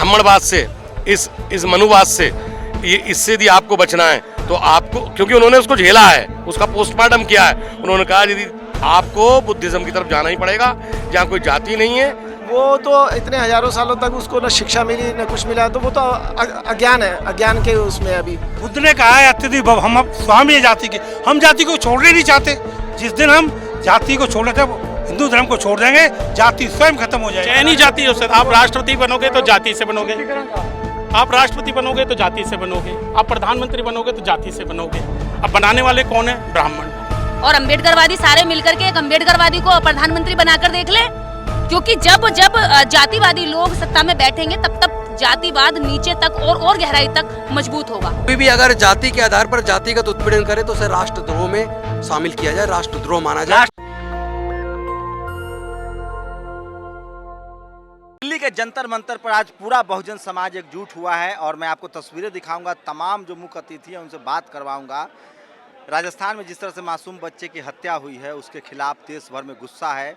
ब्राह्मणवाद से, इस मनुवाद से, ये इससे यदि आपको बचना है तो आपको, क्योंकि उन्होंने उसको झेला है, उसका पोस्टमार्टम किया है, उन्होंने कहा यदि आपको बुद्धिज्म की तरफ जाना ही पड़ेगा जहाँ कोई जाति नहीं है। वो तो इतने हजारों सालों तक उसको न शिक्षा मिली न कुछ मिला, तो वो तो अज्ञान है, अज्ञान के उसमें अभी। बुद्ध ने कहा है अत्यधिक हम स्वामी है जाति के, हम जाति को छोड़ने नहीं चाहते। जिस दिन हम जाति को छोड़ देते, हिंदू धर्म को छोड़ देंगे, जाति स्वयं खत्म हो जाएगी। चयन ही जाति है उससे। आप राष्ट्रपति बनोगे तो जाति से बनोगे, आप राष्ट्रपति बनोगे तो जाति से बनोगे, आप प्रधानमंत्री बनोगे तो जाति से बनोगे। अब बनाने वाले कौन है? ब्राह्मण। और अम्बेडकरवादी सारे मिलकर के एक अम्बेडकरवादी को प्रधानमंत्री बनाकर देख ले, क्योंकि जब जातिवादी लोग सत्ता में बैठेंगे तब तक जातिवाद नीचे तक और गहराई तक मजबूत होगा। कोई भी अगर जाति के आधार पर जातिगत उत्पीड़न करे तो उसे राष्ट्रद्रोह में शामिल किया जाए, राष्ट्रद्रोह माना जाए। दिल्ली के जंतर मंतर पर आज पूरा बहुजन समाज एकजुट हुआ है और मैं आपको तस्वीरें दिखाऊंगा, तमाम जो मुख्य अतिथि हैं उनसे बात करवाऊंगा। राजस्थान में जिस तरह से मासूम बच्चे की हत्या हुई है उसके खिलाफ देश भर में गुस्सा है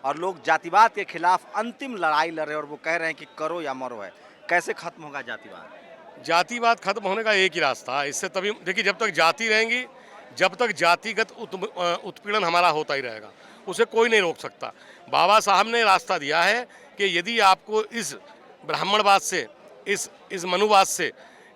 और लोग जातिवाद के खिलाफ अंतिम लड़ाई लड़ रहे हैं और वो कह रहे हैं कि करो या मरो है। कैसे खत्म होगा जातिवाद? जातिवाद खत्म होने का एक ही रास्ता है। इससे तभी देखिए, जब तक जाति रहेंगी, जब तक जातिगत उत्पीड़न हमारा होता ही रहेगा, उसे कोई नहीं रोक सकता। बाबा साहब ने रास्ता दिया है कि यदि आपको इस ब्राह्मणवाद से, इस मनुवाद से,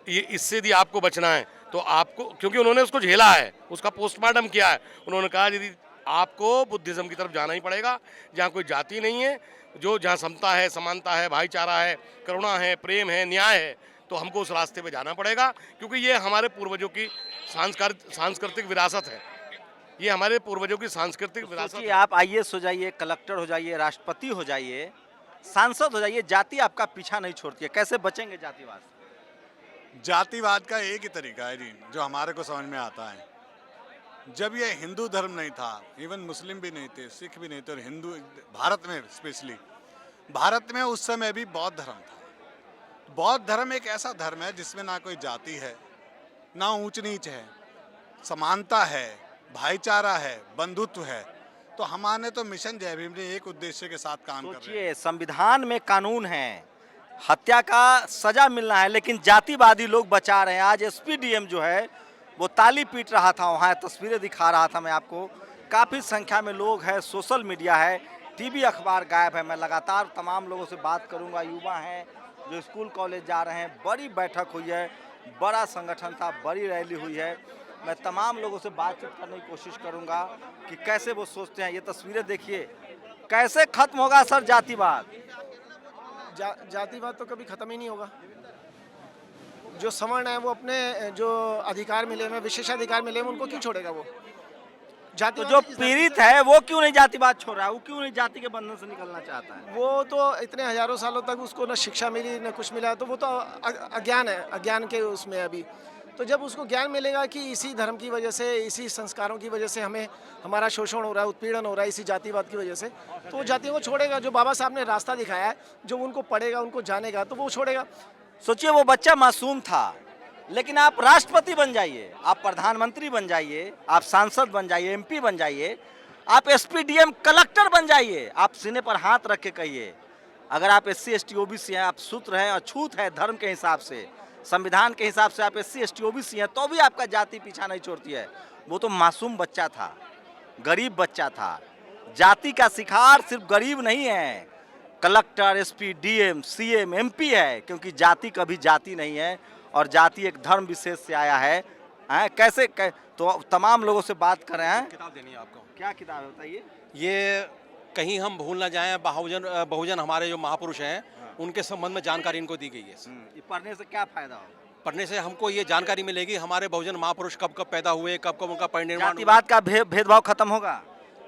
इससे यदि आपको बचना है तो आपको, क्योंकि उन्होंने उसको झेला है, उसका पोस्टमार्टम किया है, उन्होंने कहा यदि आपको बुद्धिज्म की तरफ जाना ही पड़ेगा जहाँ कोई जाति नहीं है, जहाँ समता है, समानता है, भाईचारा है, करुणा है, प्रेम है, न्याय है, तो हमको उस रास्ते पे जाना पड़ेगा। क्योंकि ये हमारे पूर्वजों की सांस्कृतिक विरासत है, ये हमारे पूर्वजों की सांस्कृतिक विरासत है। आप आईएएस हो जाइए, कलेक्टर हो जाइए, राष्ट्रपति हो जाइए, सांसद हो जाइए, जाति आपका पीछा नहीं छोड़ती है। कैसे बचेंगे जातिवाद से? जातिवाद का एक ही तरीका है जी, जो हमारे को समझ में आता है। जब ये हिंदू धर्म नहीं था, इवन मुस्लिम भी नहीं थे, सिख भी नहीं थे, और हिंदू भारत में स्पेशली, भारत में उस समय भी बौद्ध धर्म था। बौद्ध धर्म एक ऐसा धर्म है जिसमें ना कोई जाति है, ना ऊंच नीच है, समानता है, भाईचारा है, बंधुत्व है। तो हमारे तो मिशन जय भीम ने एक उद्देश्य के साथ काम कर रहे हैं। संविधान में कानून है, हत्या का सजा मिलना है, लेकिन जातिवादी लोग बचा रहे हैं। आज एसपीडीएम जो है वो ताली पीट रहा था, वहाँ तस्वीरें दिखा रहा था मैं आपको। काफ़ी संख्या में लोग हैं, सोशल मीडिया है, टीवी अखबार गायब है। मैं लगातार तमाम लोगों से बात करूँगा, युवा हैं जो स्कूल कॉलेज जा रहे हैं। बड़ी बैठक हुई है, बड़ा संगठन था, बड़ी रैली हुई है। मैं तमाम लोगों से बातचीत करने की कोशिश करूँगा कि कैसे वो सोचते हैं। ये तस्वीरें देखिए, कैसे खत्म होगा सर जातिवाद? जातिवाद तो कभी खत्म ही नहीं होगा। जो सवर्ण है वो अपने जो अधिकार मिले हैं, विशेषाधिकार मिले हैं, उनको क्यों छोड़ेगा वो? तो जो पीड़ित है वो क्यों नहीं जातिवाद छोड़ रहा है? वो क्यों नहीं जाति के बंधन से निकलना चाहता है? वो तो इतने हजारों सालों तक उसको न शिक्षा मिली न कुछ मिला, तो वो तो अज्ञान है, अज्ञान के उसमें अभी। तो जब उसको ज्ञान मिलेगा कि इसी धर्म की वजह से, इसी संस्कारों की वजह से हमारा शोषण हो रहा है, उत्पीड़न हो रहा है, इसी जातिवाद की वजह से, तो वो जातियों को छोड़ेगा। जो बाबा साहब ने रास्ता दिखाया है, जो उनको पढ़ेगा, उनको जानेगा, तो वो छोड़ेगा। सोचिए, वो बच्चा मासूम था, लेकिन आप राष्ट्रपति बन जाइए, आप प्रधानमंत्री बन जाइए, आप सांसद बन जाइए, एमपी बन जाइए, आप एसपीडीएम कलेक्टर बन जाइए। आप सीने पर हाथ रख के कहिए, अगर आप SC ST OBC हैं, आप सूत्र हैं, अछूत है धर्म के हिसाब से, संविधान के हिसाब से आप SC ST OBC हैं, तो भी आपका जाति पीछा नहीं छोड़ती है। वो तो मासूम बच्चा था, गरीब बच्चा था। जाति का शिकार सिर्फ गरीब नहीं है, collector, SP, DM, CM, MP है, क्योंकि जाति कभी जाति नहीं है और जाति एक धर्म विशेष से आया है। तो तमाम लोगों से बात कर रहे हैं। किताब देनी है आपको। क्या किताब है बताइए? ये कहीं हम भूल ना जाएं, बहुजन हमारे जो महापुरुष हैं उनके संबंध में जानकारी इनको दी गई है। ये पढ़ने से क्या फायदा हो? पढ़ने से हमको ये जानकारी मिलेगी हमारे बहुजन महापुरुष कब कब पैदा हुए, कब कब उनका परिनिर्वाण। जातिवाद का भेदभाव खत्म होगा?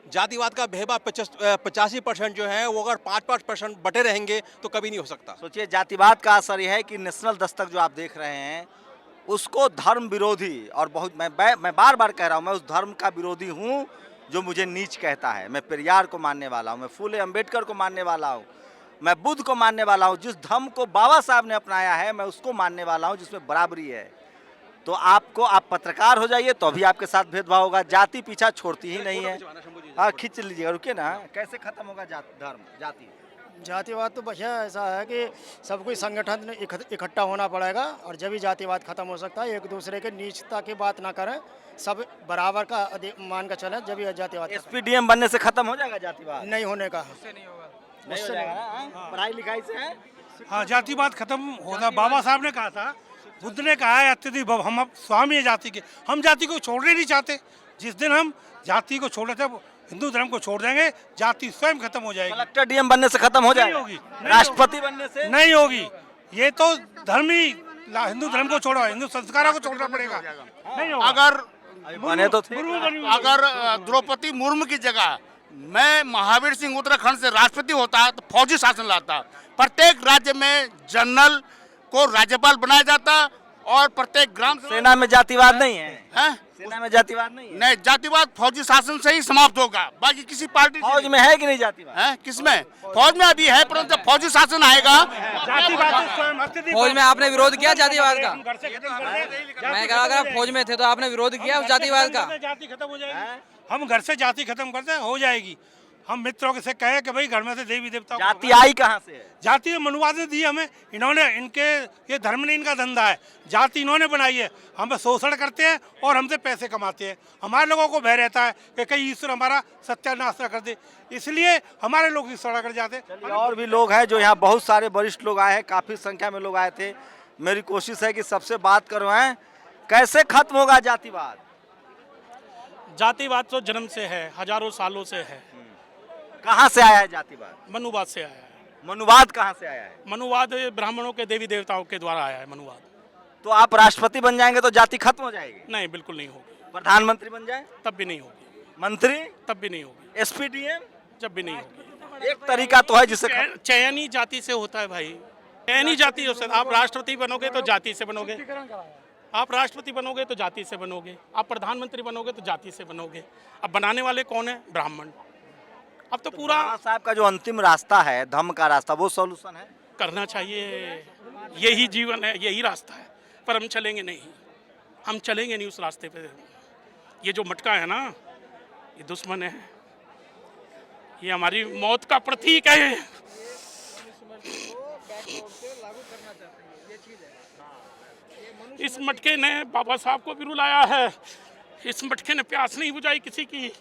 जातिवाद का भेदभाव 85% जो है वो अगर 5% बटे रहेंगे तो कभी नहीं हो सकता। सोचिए, जातिवाद का असर यह है कि नेशनल दस्तक जो आप देख रहे हैं उसको धर्म विरोधी, और बहुत मैं बार बार कह रहा हूँ, मैं उस धर्म का विरोधी हूँ जो मुझे नीच कहता है। मैं पेरियार को मानने वाला हूँ, मैं फूले अम्बेडकर को मानने वाला हूँ, मैं बुद्ध को मानने वाला हूँ। जिस धर्म को बाबा साहब ने अपनाया है मैं उसको मानने वाला हूँ, जिसमें बराबरी है। तो आप पत्रकार हो जाइए तो अभी आपके साथ भेदभाव होगा। जाति पीछा छोड़ती ही नहीं है। हाँ, खींच लीजिएगा, रुकिए ना। कैसे खत्म होगा धर्म जाति? जातिवाद तो भैया ऐसा है कि सब कोई संगठन इकट्ठा होना पड़ेगा और जब ही जातिवाद खत्म हो सकता है। एक दूसरे के नीचता की बात ना करें, सब बराबर का मान का चले, जब ही जातिवाद एसपीडीएम बनने से खत्म हो जाएगा जातिवाद? नहीं होने का। नहीं हो जाएगा ना, हाँ? पढ़ाई लिखाई से है? हाँ, जातिवाद खत्म होता। बाबा साहब ने कहा था, बुद्ध ने कहा है अत्यधिक भव हम अब स्वामी है जाति के। हम जाति को छोड़ना नहीं चाहते। जिस दिन हम जाति को छोड़ देते, हिंदू धर्म को छोड़ देंगे, जाति स्वयं खत्म हो जाएगी। कलेक्टर डीएम बनने से खत्म हो जाएगी? होगी। राष्ट्रपति बनने से नहीं होगी। ये तो धर्म ही, हिंदू धर्म को छोड़ो, हिंदू संस्कारों को छोड़ना पड़ेगा। नहीं होगा। अगर बने तो थे। अगर द्रौपदी मुर्मू की जगह मैं महावीर सिंह उत्तराखंड से राष्ट्रपति होता तो फौजी शासन लाता। प्रत्येक राज्य में जनरल को राज्यपाल बनाया जाता और प्रत्येक ग्राम सेना में जातिवाद नहीं है? हैं? सेना में जातिवाद नहीं है? नहीं, जातिवाद फौजी शासन से ही समाप्त होगा, बाकी किसी पार्टी फौज में है कि नहीं जातिवाद? है? किसमें? फौज में अभी है, परंतु जब फौजी शासन आएगा। फौज में आपने विरोध किया जातिवाद का? मैं कहा अगर आप फौज में थे तो आपने विरोध किया उस जातिवाद का? जाति खत्म हो जाएगी। हम घर से जाति खत्म करते हैं, हो जाएगी। हम मित्रों के से कहे कि भाई घर में से देवी देवता जाति आई कहाँ से है? जाति मनुवाद ने दी हमें, इन्होंने, इनके ये धर्म ने इनका धंधा है, जाति इन्होंने बनाई है। हमें शोषण करते हैं और हमसे पैसे कमाते हैं। हमारे लोगों को भय रहता है कि कहीं ईश्वर हमारा सत्यानाश न कर दे, इसलिए हमारे लोग ईश्वर कर जाते। और भी लोग हैं जो यहाँ, बहुत सारे वरिष्ठ लोग आए हैं, काफी संख्या में लोग आए थे। मेरी कोशिश है कि सबसे बात करवाएं। कैसे खत्म होगा जातिवाद? जातिवाद तो जन्म से है, हजारों सालों से है। कहाँ से आया है जातिवाद? मनुवाद से आया है। मनुवाद कहाँ से आया है? मनुवाद ब्राह्मणों के देवी देवताओं के द्वारा आया है मनुवाद। तो आप राष्ट्रपति बन जाएंगे तो जाति खत्म हो जाएगी? नहीं, बिल्कुल नहीं होगी। प्रधानमंत्री बन जाए तब भी नहीं होगी। मंत्री? तब भी नहीं होगी। एसपीडीएम? जब भी नहीं होगी। एक तरीका तो है जिससे चयनी जाति से होता है भाई, चयनी जाति हो सकता। आप राष्ट्रपति बनोगे तो जाति से बनोगे, आप राष्ट्रपति बनोगे तो जाति से बनोगे, आप प्रधानमंत्री बनोगे तो जाति से बनोगे। अब बनाने वाले कौन है? ब्राह्मण। अब तो पूरा बाबा साहब का जो अंतिम रास्ता है, धम्म का रास्ता, वो सॉल्यूशन है? करना चाहिए। यही जीवन है, यही रास्ता है, पर हम चलेंगे नहीं। हम चलेंगे नहीं उस रास्ते पे। ये जो मटका है ना, ये दुश्मन है, ये हमारी मौत का प्रतीक है। इस मटके ने बाबा साहब को भी रुलाया है। इस मटके ने प्यास नहीं बुझाई किसी की।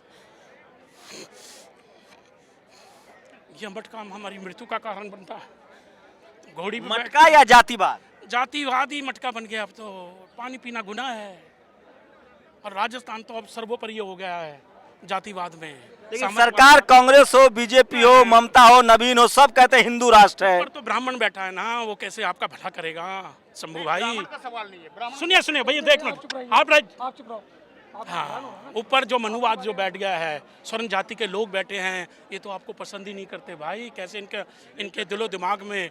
यह मटका हमारी मृत्यु का कारण बनता है। घोड़ी पे मटका या जातिवाद? जातिवाद ही मटका बन गया। अब तो पानी पीना गुनाह है, और राजस्थान तो अब सर्वोपरि हो गया है जातिवाद में। लेकिन सरकार, कांग्रेस हो, बीजेपी हो, ममता हो, नवीन हो, सब कहते हैं हिंदू राष्ट्र है। पर तो ब्राह्मण बैठा है ना, वो कैसे आपका भला करेगा? शंभू भाई सुनिए सुनिए भैया, देख मिनट आप हाँ, ऊपर जो मनुवाद जो बैठ गया है, स्वर्ण जाति के लोग बैठे हैं, ये तो आपको पसंद ही नहीं करते भाई। कैसे इनके दिलो दिमाग में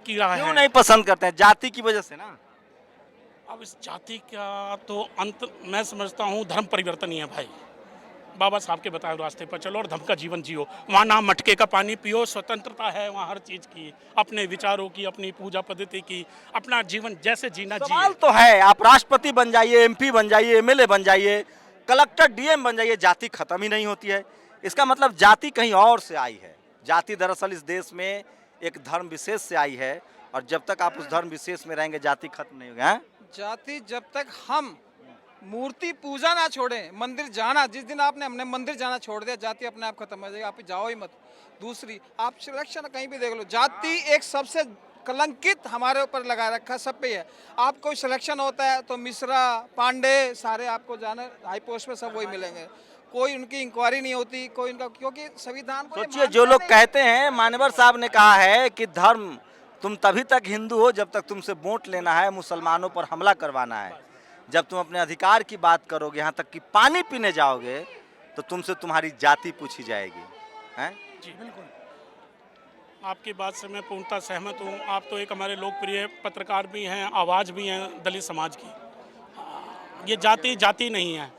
कीड़ा है। क्यों नहीं पसंद करते हैं? जाति की वजह से ना। अब इस जाति का तो अंत मैं समझता हूँ धर्म परिवर्तन ही है भाई। बाबा साहब के बताए रास्ते पर चलो और धर्म का जीवन जियो। वहाँ ना मटके का पानी पियो, स्वतंत्रता है वहाँ हर चीज़ की, अपने विचारों की, अपनी पूजा पद्धति की, अपना जीवन जैसे जीना जिए। सवाल तो है, आप राष्ट्रपति बन जाइए, एमपी बन जाइए, एमएलए बन जाइए, कलेक्टर डीएम बन जाइए, जाति खत्म ही नहीं होती है। इसका मतलब जाति कहीं और से आई है। जाति दरअसल इस देश में एक धर्म विशेष से आई है, और जब तक आप उस धर्म विशेष में रहेंगे जाति खत्म नहीं होगा। जाति जब तक हम मूर्ति पूजा ना छोड़ें, मंदिर जाना, जिस दिन आपने हमने मंदिर जाना छोड़ दिया, जाति अपने आप खत्म हो जाएगी। आप जाओ ही मत। दूसरी, आप सिलेक्शन कहीं भी देख लो, जाति एक सबसे कलंकित हमारे ऊपर लगा रखा, सब पे है। आप कोई सिलेक्शन होता है तो मिश्रा, पांडे, सारे आपको जाने हाई पोस्ट में सब वही मिलेंगे। कोई उनकी इंक्वायरी नहीं होती, कोई उनका, क्योंकि संविधान को सोचिए, जो लोग कहते हैं, मानवर साहब ने कहा है कि धर्म, तुम तभी तक हिंदू हो जब तक तुमसे वोट लेना है, मुसलमानों पर हमला करवाना है। जब तुम अपने अधिकार की बात करोगे, यहाँ तक कि पानी पीने जाओगे, तो तुमसे तुम्हारी जाति पूछी जाएगी। हैं? जी बिल्कुल, आपकी बात से मैं पूर्णतः सहमत हूँ। आप तो एक हमारे लोकप्रिय पत्रकार भी हैं, आवाज़ भी हैं दलित समाज की। ये जाति जाति नहीं है,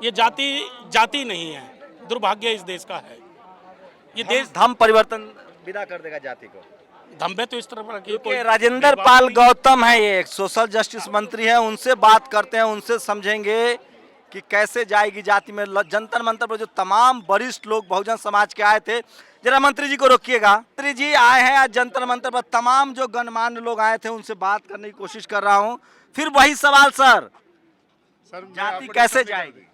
ये जाति जाति नहीं है, दुर्भाग्य इस देश का है। ये देश धर्म परिवर्तन विदा कर देगा जाति को। धम्बे तो इस तरह की राजेंद्र पाल गौतम है, ये एक सोशल जस्टिस मंत्री है, उनसे बात करते हैं, उनसे समझेंगे कि कैसे जाएगी जाति में। जंतर मंतर पर जो तमाम वरिष्ठ लोग बहुजन समाज के आए थे, जरा मंत्री जी को रोकिएगा। मंत्री जी आए हैं आज जंतर मंतर पर, तमाम जो गणमान्य लोग आए थे उनसे बात करने की कोशिश कर रहा हूं। फिर वही सवाल सर, जाति कैसे जाएगी?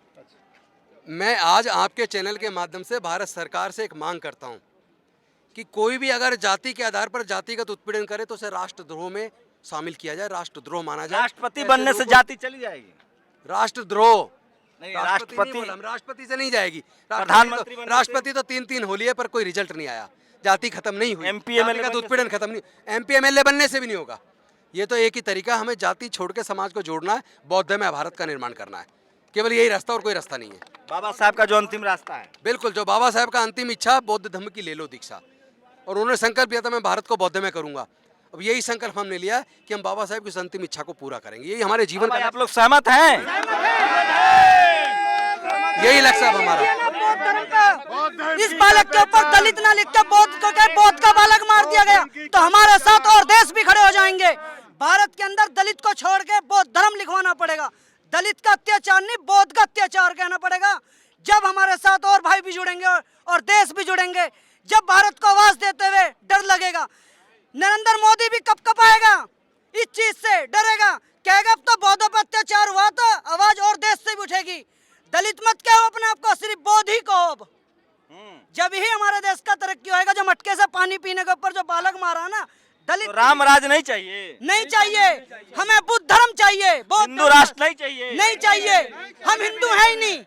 मैं आज आपके चैनल के माध्यम से भारत सरकार से एक मांग करता हूं कि कोई भी अगर जाति के आधार पर जातिगत उत्पीड़न करे तो उसे राष्ट्रद्रोह में शामिल किया जाए, राष्ट्रद्रोह माना जाए। राष्ट्रपति बनने से जाति चली जाएगी? राष्ट्रद्रोह नहीं, राष्ट्रपति से नहीं जाएगी। प्रधानमंत्री राष्ट्रपति तो 3 हो लिए पर कोई रिजल्ट नहीं आया, जाति खत्म नहीं हुई, MP MLA जातिगत उत्पीड़न खत्म नहीं, MP MLA बनने से भी नहीं होगा। ये तो एक ही तरीका, हमें जाति छोड़ के समाज को जोड़ना है, बौद्ध में भारत का निर्माण करना है, केवल यही रास्ता और कोई रास्ता नहीं है। बाबा साहब का जो अंतिम रास्ता है, बिल्कुल, जो बाबा साहब का अंतिम इच्छा, बौद्ध धर्म की ले लो दीक्षा, और उन्होंने संकल्प लिया था मैं भारत को बौद्ध में करूंगा। अब यही संकल्प हमने लिया कि हम बाबा साहब की उस अंतिम इच्छा को पूरा करेंगे, यही हमारे जीवन का। आप लोग सहमत हैं? यही लक्ष्य है हमारा। इस बालक के ऊपर दलित ना लिख के बौद्ध का बालक मार दिया गया तो हमारे साथ और देश भी खड़े हो जाएंगे। भारत के अंदर दलित को छोड़ के बौद्ध धर्म लिखवाना पड़ेगा। दलित का अत्याचार नहीं, बौद्ध का अत्याचार कहना पड़ेगा। जब हमारे साथ और भाई भी जुड़ेंगे और देश भी जुड़ेंगे, जब भारत को आवाज देते हुए डर लगेगा। नरेंद्र मोदी भी कब आएगा, इस चीज से डरेगा, कहेगा अब तो बौद्धों पर अत्याचार हुआ तो आवाज और देश से भी उठेगी। दलित मत कहो अपने आप को, सिर्फ बौद्ध ही कहो। जब ही हमारे देश का तरक्की होएगा। जो मटके से पानी पीने के ऊपर जो बालक मारा ना, दलित तो राम राज नहीं चाहिए? नहीं चाहिए, हमें बुद्ध धर्म चाहिए, हिंदू राष्ट्र नहीं चाहिए? नहीं चाहिए, हम हिंदू हैं ही नहीं,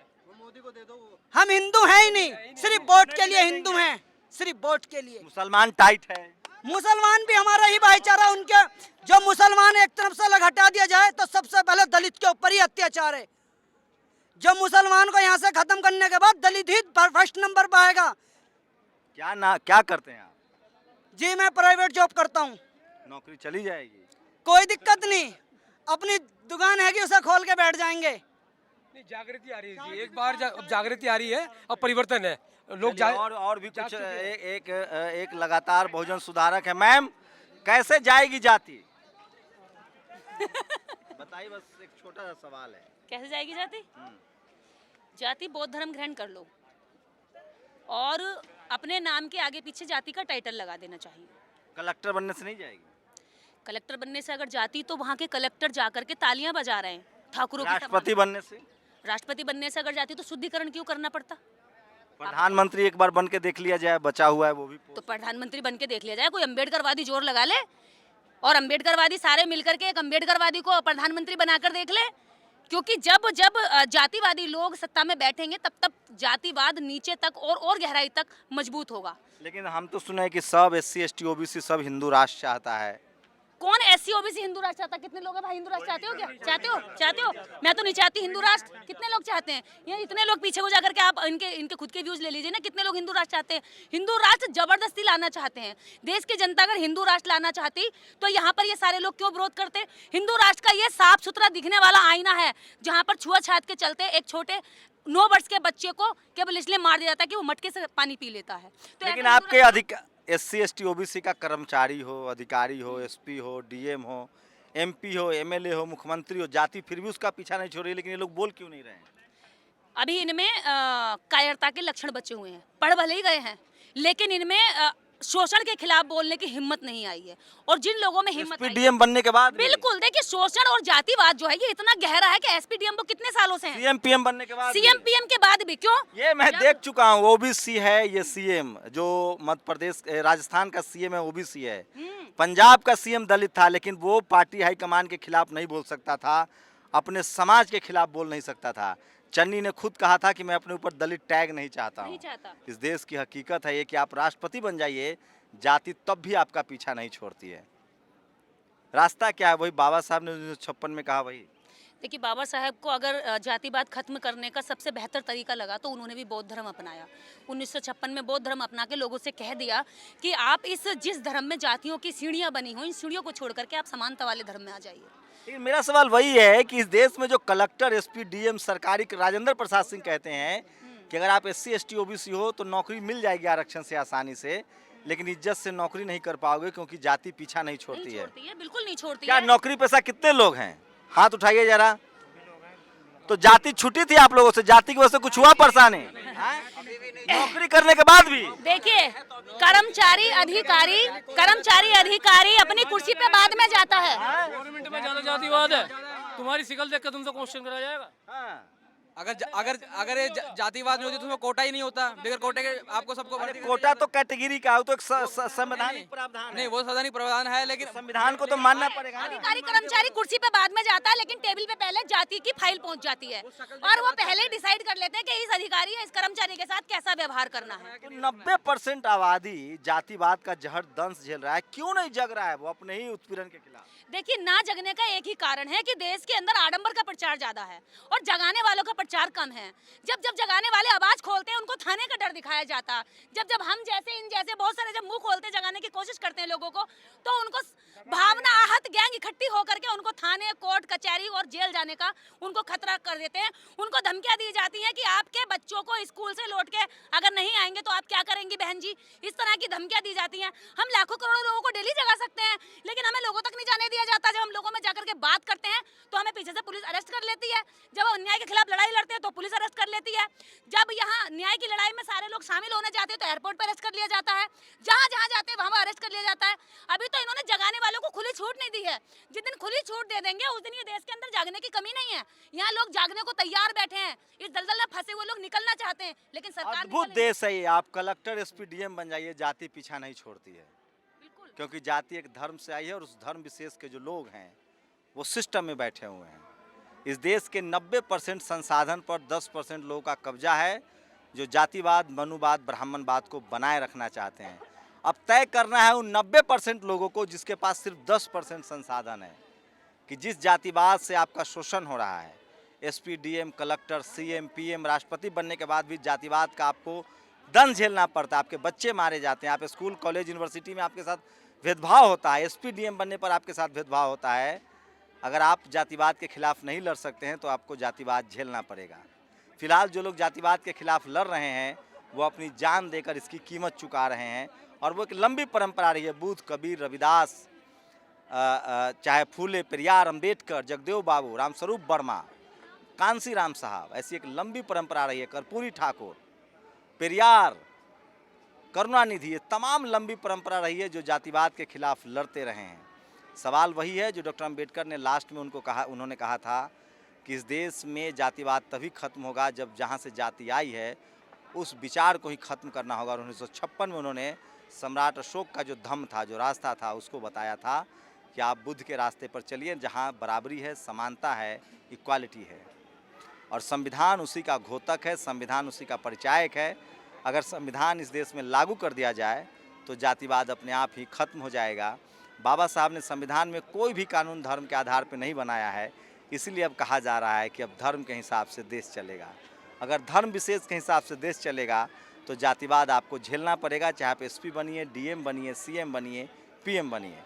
हम हिंदू हैं ही नहीं, सिर्फ वोट के लिए हिंदू हैं, सिर्फ वोट के लिए। मुसलमान टाइट है? मुसलमान भी हमारा ही भाईचारा। उनके जो मुसलमान एक तरफ से अलग हटा दिया जाए तो सबसे पहले दलित के ऊपर ही अत्याचार है। जो मुसलमान को यहाँ से खत्म करने के बाद दलित ही फर्स्ट नंबर पर आएगा। क्या करते हैं आप? जी मैं प्राइवेट जॉब करता हूँ। नौकरी चली जाएगी? कोई दिक्कत नहीं, अपनी दुकान है कि उसे खोल के बैठ जाएंगे। जागृति आ रही है जी, एक बार जागृति आ रही है, अब परिवर्तन है लोग। और भी कुछ एक लगातार बहुजन सुधारक है। मैम, कैसे जाएगी जाति? बताइए, बस एक छोटा सा सवाल है। कैसे जाएगी जाति? जाति बौद्ध धर्म ग्रहण कर लो और अपने नाम के आगे पीछे जाति का टाइटल लगा देना चाहिए। कलेक्टर बनने से नहीं जाएगी? कलेक्टर बनने से अगर जाति, तो वहाँ के कलेक्टर जाकर के तालियां बजा रहे हैं ठाकुरों की। राष्ट्रपति बनने से? राष्ट्रपति बनने से अगर जाति, तो शुद्धिकरण क्यों करना पड़ता? प्रधानमंत्री एक बार बन के देख लिया जाए, बचा हुआ है वो भी। तो प्रधानमंत्री बन के देख लिया जाए, कोई अम्बेडकरवादी जोर लगा ले और अम्बेडकरवादी सारे मिलकर के एक अम्बेडकरवादी को प्रधानमंत्री बनाकर देख ले। क्योंकि जब जब जातिवादी लोग सत्ता में बैठेंगे तब जातिवाद नीचे तक और गहराई तक मजबूत होगा। लेकिन हम तो सुने हैं कि सब SC ST OBC सब हिंदू राष्ट्र चाहता है। कौन SC OBC हिंदू राष्ट्र चाहता? कितने लोग हैं भाई हिंदू राष्ट्र चाहते हो? क्या चाहते हो? मैं तो नहीं चाहती हिंदू राष्ट्र। कितने लोग चाहते हैं? ये इतने लोग पीछे को जाकर के आप इनके खुद के व्यूज ले लीजिए ना, कितने लोग हिंदू राष्ट्र चाहते हैं? हिंदू राष्ट्र जबरदस्ती लाना चाहते हैं। देश की जनता अगर हिंदू राष्ट्र लाना चाहती तो यहाँ पर ये सारे लोग क्यों विरोध करते? हिंदू राष्ट्र का ये साफ सुथरा दिखने वाला आईना है, जहाँ पर छुआछूत के चलते एक छोटे 9 वर्ष के बच्चे को केवल इसलिए मार दिया जाता है कि वो मटके से पानी पी लेता है। तो लेकिन आपके SC ST OBC का कर्मचारी हो, अधिकारी हो, SP हो, DM हो, MP हो, MLA हो, मुख्यमंत्री हो, जाति फिर भी उसका पीछा नहीं छोड़ रही, लेकिन ये लोग बोल क्यों नहीं रहे हैं? अभी इनमें कायरता के लक्षण बचे हुए हैं। पढ़ भले ही गए हैं, लेकिन इनमें शोषण के खिलाफ बोलने की हिम्मत नहीं आई है। और जिन लोगों में हिम्मत SPDM बनने के बाद बिल्कुल, देखिए शोषण और जातिवाद जो है ये इतना गहरा है कि SPDM वो कितने सालों से है। CM PM बनने के बाद, CM PM के बाद भी क्यों? ये मैं देख चुका हूँ। OBC है ये CM, जो मध्य प्रदेश राजस्थान का CM है OBC है। पंजाब का CM दलित था, लेकिन वो पार्टी हाईकमान के खिलाफ नहीं बोल सकता था, अपने समाज के खिलाफ बोल नहीं सकता था। चन्नी ने खुद कहा था कि मैं अपने ऊपर दलित टैग नहीं चाहता हूँ। इस देश की हकीकत है ये कि आप राष्ट्रपति बन जाइए, जाति तब भी आपका पीछा नहीं छोड़ती है। रास्ता क्या है? वही बाबा साहब ने 1956 में कहा। वही देखिए, बाबा साहब को अगर जातिवाद खत्म करने का सबसे बेहतर तरीका लगा तो उन्होंने भी बौद्ध धर्म अपनाया। 1956 में बौद्ध धर्म अपना के लोगों से कह दिया कि आप जिस धर्म में जातियों की सीढ़ियाँ बनी हो, इन सीढ़ियों को छोड़ करके आप समानता वाले धर्म में आ जाइए। लेकिन मेरा सवाल वही है कि इस देश में जो कलेक्टर, SP DM सरकारी राजेंद्र प्रसाद सिंह कहते हैं कि अगर आप SC ST OBC हो तो नौकरी मिल जाएगी आरक्षण से आसानी से, लेकिन इज्जत से नौकरी नहीं कर पाओगे क्योंकि जाति पीछा नहीं छोड़ती है। बिल्कुल नहीं छोड़ती क्या है। नौकरी पेशा कितने लोग हैं? हाथ उठाइए जरा। तो जाति छुट्टी थी आप लोगों से, जाति की वजह से कुछ हुआ परेशानी नौकरी करने के बाद भी? देखिए, कर्मचारी अधिकारी अपनी कुर्सी पे बाद में जाता है। गवर्नमेंट में ज्यादा जातिवाद है, तुम्हारी शिकल देख कर तुमसे क्वेश्चन करा जाएगा। अगर ये जातिवाद में होती तो उसमें कोटा ही नहीं होता, बगैर कोटे के आपको सबको कोटा तो कैटेगरी का है, तो एक संवैधानिक प्रावधान नहीं, वो संवैधानिक प्रावधान है, लेकिन संविधान को तो मानना पड़ेगा। अधिकारी कर्मचारी कुर्सी पे बाद में जाता है, लेकिन टेबल पे पहले जाति की फाइल पहुंच जाती है और वो पहले ही डिसाइड कर लेते हैं कि इस अधिकारी या इस कर्मचारी के साथ कैसा व्यवहार करना है। 90% आबादी जातिवाद का जहर दंश झेल रहा है, क्यों नहीं जग रहा है वो अपने ही उत्पीड़न के खिलाफ? देखिए, ना जगने का एक ही कारण है कि देश के अंदर आडंबर का प्रचार ज्यादा है और जगाने वालों का प्रचार कम है। जब जब जगाने वाले आवाज खोलते हैं, उनको थाने का डर दिखाया जाता। जब जब हम जैसे इन जैसे बहुत सारे जब मुंह खोलते जगाने की कोशिश करते हैं लोगों को, तो उनको भावना आहत गैंग इकट्ठी होकर के उनको थाने, कोर्ट, कचहरी और जेल जाने का उनको खतरा कर देते हैं। उनको धमकियां दी जाती हैं कि आपके बच्चों को स्कूल से लौट के अगर नहीं आएंगे तो आप क्या करेंगी बहन जी। इस तरह की धमकियां दी जाती हैं। हम लाखों करोड़ों लोगों को डेली जगा सकते हैं, लेकिन हमें लोगों तक नहीं जाने दिया जाता। जब हम लोगों में जाकर के बात करते हैं तो हमें पीछे से पुलिस अरेस्ट कर लेती है। जब हम अन्याय के खिलाफ लड़ाई लड़ते हैं तो पुलिस अरेस्ट कर लेती है। जब यहाँ न्याय की लड़ाई में सारे लोग शामिल होने जाते हैं तो एयरपोर्ट पर अरेस्ट कर लिया जाता है। जहाँ जहाँ जाते हैं वहाँ अरेस्ट कर लिया जाता है। अभी तो इन्होंने जगाने वालों को खुली छूट नहीं दी है। जिस दिन खुली छूट दे देंगे उस दिन ये देश के अंदर जागने की कमी नहीं है। यहाँ लोग जागने को तैयार बैठे हैं। इस दलदल में फंसे हुए लोग निकलना चाहते हैं, लेकिन सरकार अद्भुत देश है ये। आप कलेक्टर, एसपी, डीएम बन जाइए, जाति पीछा नहीं छोड़ती है, क्योंकि जाति एक धर्म से आई है और उस धर्म विशेष के जो लोग हैं वो सिस्टम में बैठे हुए हैं। इस देश के 90% संसाधन पर 10% लोगों का कब्जा है, जो जातिवाद, मनुवाद, ब्राह्मणवाद को बनाए रखना चाहते हैं। अब तय करना है उन 90% लोगों को जिसके पास सिर्फ 10% संसाधन है, कि जिस जातिवाद से आपका शोषण हो रहा है, SP, DM, collector, CM, PM, राष्ट्रपति बनने के बाद भी जातिवाद का आपको दंड झेलना पड़ता है। आपके बच्चे मारे जाते हैं, आप स्कूल, कॉलेज, यूनिवर्सिटी में आपके साथ भेदभाव होता है। एसपी, डीएम बनने पर आपके साथ भेदभाव होता है। अगर आप जातिवाद के खिलाफ नहीं लड़ सकते हैं तो आपको जातिवाद झेलना पड़ेगा। फिलहाल जो लोग जातिवाद के खिलाफ लड़ रहे हैं वो अपनी जान देकर इसकी कीमत चुका रहे हैं, और वो एक लंबी परंपरा रही है। बुद्ध, कबीर, रविदास, चाहे फूले, पेरियार, अंबेडकर, जगदेव बाबू, रामस्वरूप वर्मा, कांसी राम साहब, ऐसी एक लंबी परंपरा रही है। कर्पूरी ठाकुर, पेरियार, करुणानिधि, ये तमाम लंबी परंपरा रही है जो जातिवाद के खिलाफ लड़ते रहे हैं। सवाल वही है जो डॉक्टर अंबेडकर ने लास्ट में उन्होंने कहा था कि इस देश में जातिवाद तभी खत्म होगा जब जहाँ से जाति आई है उस विचार को ही खत्म करना होगा। और 1956 में उन्होंने सम्राट अशोक का जो धम्म था, जो रास्ता था, उसको बताया था कि आप बुद्ध के रास्ते पर चलिए जहाँ बराबरी है, समानता है, इक्वालिटी है। और संविधान उसी का घोतक है, संविधान उसी का परिचायक है। अगर संविधान इस देश में लागू कर दिया जाए तो जातिवाद अपने आप ही खत्म हो जाएगा। बाबा साहब ने संविधान में कोई भी कानून धर्म के आधार पर नहीं बनाया है, इसलिए अब कहा जा रहा है कि अब धर्म के हिसाब से देश चलेगा। अगर धर्म विशेष के हिसाब से देश चलेगा तो जातिवाद आपको झेलना पड़ेगा, चाहे आप एसपी बनिए, डीएम बनिए, सीएम बनिए, पीएम बनिए।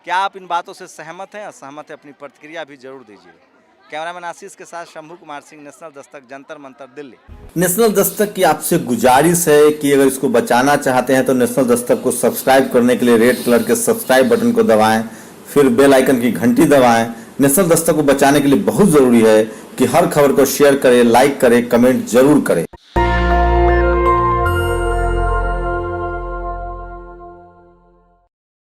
क्या आप इन बातों से सहमत हैं? असहमत है अपनी प्रतिक्रिया भी जरूर दीजिए। कैमरामैन आशीष के साथ शंभू कुमार सिंह, नेशनल दस्तक, जंतर मंतर, दिल्ली। नेशनल दस्तक की आपसे गुजारिश है कि अगर इसको बचाना चाहते हैं तो नेशनल दस्तक को सब्सक्राइब करने के लिए रेड कलर के सब्सक्राइब बटन को दबाएं, फिर बेल आइकन की घंटी दबाएं। नेशनल दस्तक को बचाने के लिए बहुत जरूरी है कि हर खबर को शेयर करें, लाइक करें, कमेंट जरूर करें।